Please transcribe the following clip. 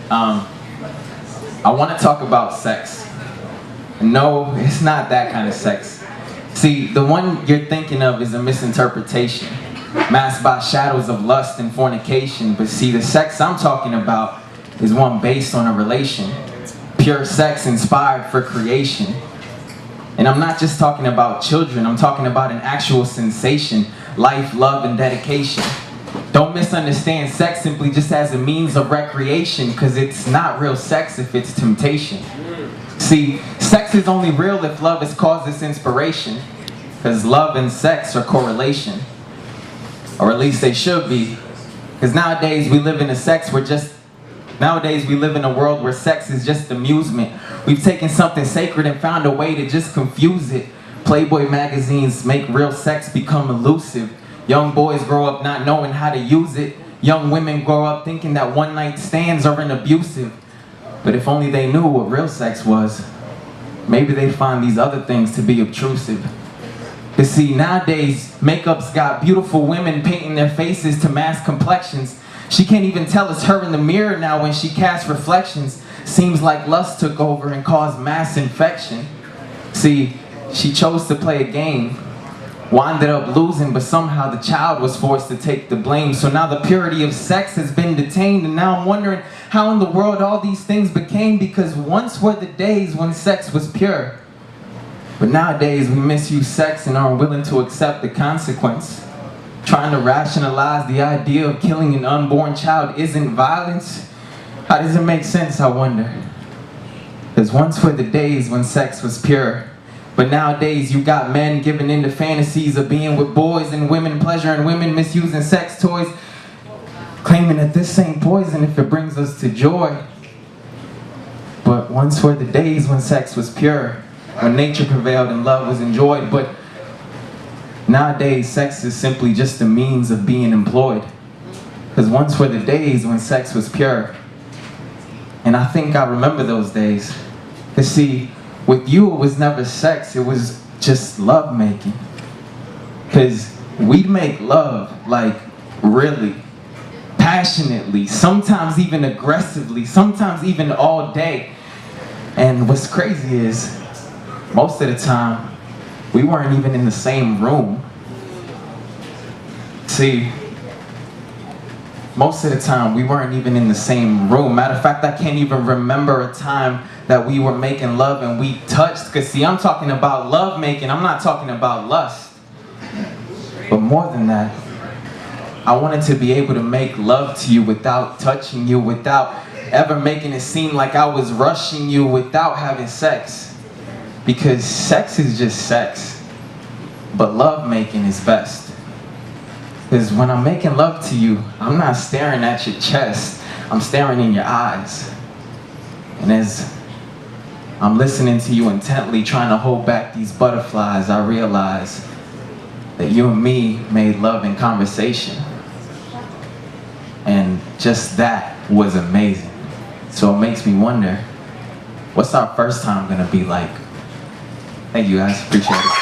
I want to talk about sex. No, it's not that kind of sex. See, the one you're thinking of is a misinterpretation, masked by shadows of lust and fornication. But see, the sex I'm talking about is one based on a relation, pure sex inspired for creation. And I'm not just talking about children, I'm talking about an actual sensation, life, love, and dedication. Don't misunderstand sex simply just as a means of recreation, because it's not real sex if it's temptation. See, sex is only real if love has caused its inspiration, because love and sex are correlation. Or at least they should be, because nowadays we live in a world where sex is just amusement. We've taken something sacred and found a way to just confuse it. Playboy magazines make real sex become elusive. Young boys grow up not knowing how to use it. Young women grow up thinking that one-night stands are abusive. But if only they knew what real sex was, maybe they'd find these other things to be obtrusive. You see, nowadays, makeup's got beautiful women painting their faces to mask complexions. She can't even tell it's her in the mirror now when she casts reflections. Seems like lust took over and caused mass infection. See, she chose to play a game, wound up losing, but somehow the child was forced to take the blame. So now the purity of sex has been detained, and now I'm wondering how in the world all these things became, because once were the days when sex was pure. But nowadays we misuse sex and are unwilling to accept the consequence. Trying to rationalize the idea of killing an unborn child isn't violence. How does it make sense, I wonder? Because once were the days when sex was pure. But nowadays you got men giving into fantasies of being with boys and women, pleasuring women, misusing sex toys, claiming that this ain't poison if it brings us to joy. But once were the days when sex was pure, when nature prevailed and love was enjoyed. But nowadays sex is simply just a means of being employed. Because once were the days when sex was pure. And I think I remember those days. Because see, with you it was never sex, it was just love making. Because we'd make love, like, really, passionately, sometimes even aggressively, sometimes even all day. And what's crazy is, most of the time, we weren't even in the same room. See, most of the time, we weren't even in the same room. Matter of fact, I can't even remember a time that we were making love and we touched. Because see, I'm talking about love making, I'm not talking about lust. But more than that, I wanted to be able to make love to you without touching you, without ever making it seem like I was rushing you, without having sex. Because sex is just sex, but love making is best. Because when I'm making love to you, I'm not staring at your chest, I'm staring in your eyes. And as I'm listening to you intently, trying to hold back these butterflies, I realize that you and me made love in conversation. And just that was amazing. So it makes me wonder, what's our first time gonna be like? Thank you guys, appreciate it.